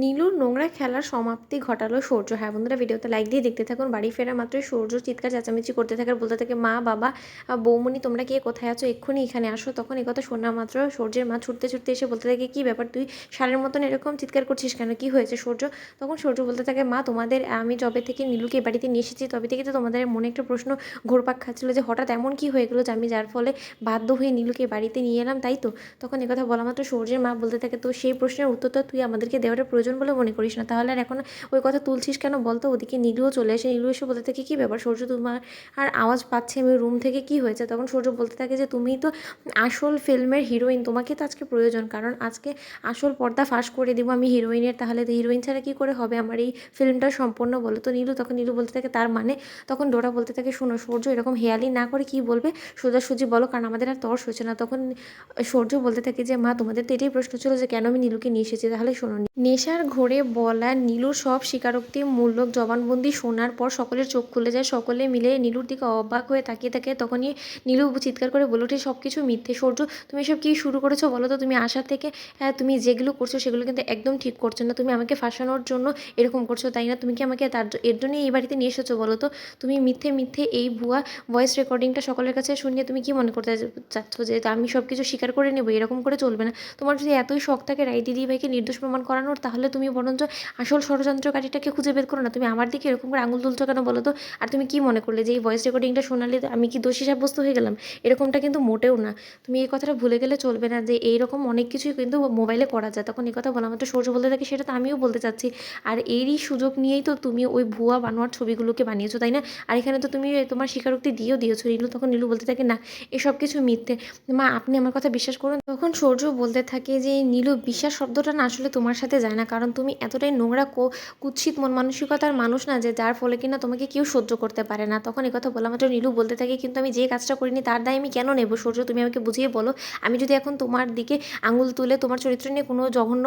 নীলুর নোংরা খেলার সমাপ্তি ঘটালো সূর্য। হ্যাঁ বন্ধুরা, ভিডিওতে লাইক দিয়ে দেখতে থাকুন। বাড়ি ফেরা মাত্রই সূর্য চিৎকার চেঁচামেচি করতে থাকে, বলতে থাকে মা বাবা বৌমনি তোমরা কে কোথায় আছো, এক্ষুনি এখানে আসো। তখন কথা শোনা মাত্র সূর্যের মা ছুটতে ছুটতে এসে বলতে থাকে কী ব্যাপার, তুই ষাঁড়ের মতন এরকম চিৎকার করছিস কেন, কী হয়েছে সূর্য? তখন সূর্য বলতে থাকে মা তোমাদের আমি যবে থেকে নীলুকে এ বাড়িতে নিয়ে এসেছি তবে থেকে তো তোমাদের মনে একটা প্রশ্ন ঘুরপাক খাচ্ছিলো যে হঠাৎ এমন কী হয়ে গেলো যে আমি যার ফলে বাধ্য হয়ে নীলুকে বাড়িতে নিয়ে এলাম, তাই তো? তখন কথা বলা মাত্র সূর্যের মা বলতে থাকে তো সেই প্রশ্নের উত্তরটা তুই আমাদেরকে দেওয়াটা প্রয়োজন বলে মনে করিস না, তাহলে আর এখন ওই কথা তুলছিস কেন বলতো? ওদিকে নীলুও চলে আসে, নীলু এসে বলতে থাকে কী ব্যাপার সূর্য, তোমার আর আওয়াজ পাচ্ছি আমি রুম থেকে, কী হয়েছে? তখন সূর্য বলতে থাকে যে তুমিই তো আসল ফিল্মের হিরোইন, তোমাকে তো আজকে প্রয়োজন, কারণ আজকে আসল পর্দা ফাঁস করে দিব আমি হিরোইনের, তাহলে তো হিরোইন ছাড়া কী করে হবে আমার এই ফিল্মটা সম্পূর্ণ, বলো তো নীলু? তখন নীলু বলতে থাকে তার মানে? তখন ডোরা বলতে থাকে শোনো সূর্য, এরকম হেয়ালি না করে কী বলবে সোজাসুজি বলো, কারণ আমাদের আর তর্স হচ্ছে না। তখন সূর্য বলতে থাকে যে মা তোমাদের তো এটাই প্রশ্ন ছিল যে কেন আমি নীলুকে নিয়ে এসেছি, তাহলে শোনো। নেশার ঘোরে বলা নীলুর সব স্বীকারোক্তিমূলক জবানবন্দি শোনার পর সকলের চোখ খুলে যায়, সকলে মিলে নীলুর দিকে অবাক হয়ে তাকিয়ে থাকে। তখনই নীলু চিৎকার করে বলে ওঠে সব কিছু মিথ্যে। সূর্য তুমি এসব কী শুরু করেছো বলো তো? তুমি আসার থেকে তুমি যেগুলো করছো সেগুলো কিন্তু একদম ঠিক করছো না, তুমি আমাকে ফাঁসানোর জন্য এরকম করছো, তাই না? তুমি কি আমাকে এর জন্যই এই বাড়িতে নিয়ে এসেছো বলো তো? তুমি মিথ্যে মিথ্যে এই ভুয়া ভয়েস রেকর্ডিংটা সকলের কাছে শুনিয়ে তুমি কি মনে করতে চাচ্ছ যে আমি সব কিছু স্বীকার করে নেবো? এরকম করে চলবে না। তোমার যদি এতই শখ থাকে রায় দিদিভাইকে নির্দোষ প্রমাণ করানোর, তাহলে তুমি বরঞ্চ আসল ষড়যন্ত্রকারীটাকে খুঁজে বের করো না। তুমি আমার দিকে এরকম করে আঙুল তুলছো কেন বলো তো? আর তুমি কি মনে করলে যে এই ভয়েস রেকর্ডিংটা শোনালে আমি কি দোষী সাব্যস্ত হয়ে গেলাম? এরকমটা কিন্তু মোটেও না। তুমি এই কথাটা ভুলে গেলে চলবে না যে এইরকম অনেক কিছুই কিন্তু মোবাইলে করা যায়। তখন এই কথা বলা মাত্র সূর্য বলতে থাকে সেটা তো আমিও বলতে চাচ্ছি, আর এরই সুযোগ নিয়েই তো তুমি ওই ভুয়া বানোয়ার ছবিগুলোকে বানিয়েছো, তাই না? আর এখানে তো তুমি তোমার স্বীকারোক্তি দিয়েছো নীলু। তখন নীলু বলতে থাকে না এসব কিছু মিথ্যে, মা আপনি আমার কথা বিশ্বাস করুন। তখন সূর্য বলতে থাকে যে নীলু, বিশ্বাস শব্দটা না আসলে তোমার সাথে যায় না, কারণ তুমি এতটাই নোংরা কুৎসিত মন মানসিকতার মানুষ না যে যার ফলে কিনা তোমাকে কেউ সহ্য করতে পারে না। তখন এই কথা বলা মাত্র নীলু বলতে থাকে কিন্তু আমি যে কাজটা করিনি তার দায় আমি কেন নেব? সূর্য তুমি আমাকে বুঝিয়ে বলো, আমি যদি এখন তোমার দিকে আঙুল তুলে তোমার চরিত্র নিয়ে কোনো জঘন্য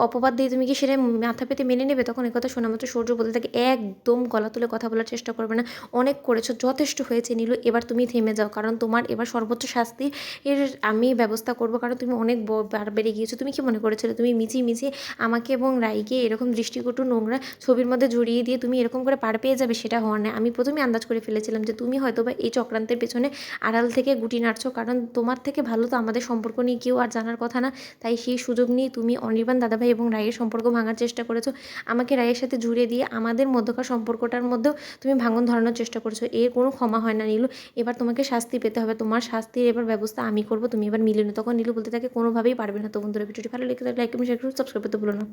অপবাদ দিয়ে তুমি কি সেটা মাথা পেতে মেনে নেবে? তখন এই কথা শোনা মাত্র সূর্য বলতে থাকে একদম গলা তুলে কথা বলার চেষ্টা করবে না, অনেক করেছো, যথেষ্ট হয়েছে নীলু, এবার তুমি থেমে যাও, কারণ তোমার এবার সর্বোচ্চ শাস্তি এর আমি ব্যবস্থা করব, কারণ তুমি অনেক বার বেড়ে গিয়েছো। তুমি কি মনে করেছিলে তুমি মিছিয়ে আমাকে এবং রাইকে এরকম দৃষ্টিকটু নোংরা ছবির মধ্যে জড়িয়ে দিয়ে তুমি এরকম করে পার পেয়ে যাবে? সেটা হওয়ার নয়। আমি প্রথমেই আন্দাজ করে ফেলেছিলাম যে তুমি হয়তো বা এই চক্রান্তের পেছনে আড়াল থেকে গুটি নাড়ছো, কারণ তোমার থেকে ভালো তো আমাদের সম্পর্ক নিয়ে কেউ আর জানার কথা না। তাই সেই সুযোগ নিয়ে তুমি অনির্বাণ দাদাভাই এবং রায়ের সম্পর্ক ভাঙার চেষ্টা করেছো, আমাকে রায়ের সাথে জুড়ে দিয়ে আমাদের মধ্যকার সম্পর্কটার মধ্যেও তুমি ভাঙন ধরানোর চেষ্টা করেছো। এর কোনো ক্ষমা হয় না নীলু, এবার তোমাকে শাস্তি পেতে হবে, তোমার শাস্তির এবার ব্যবস্থা আমি করবো, তুমি এবার মিলে নো। তখন নীলু বলতে থাকে কোনোভাবেই পারবে না। তো বন্ধুরা, ভিডিওটি ভালো লেগে থাকলে লাইক এবং শেয়ার করুন, সাবস্ক্রাইব করতে ভুলো না।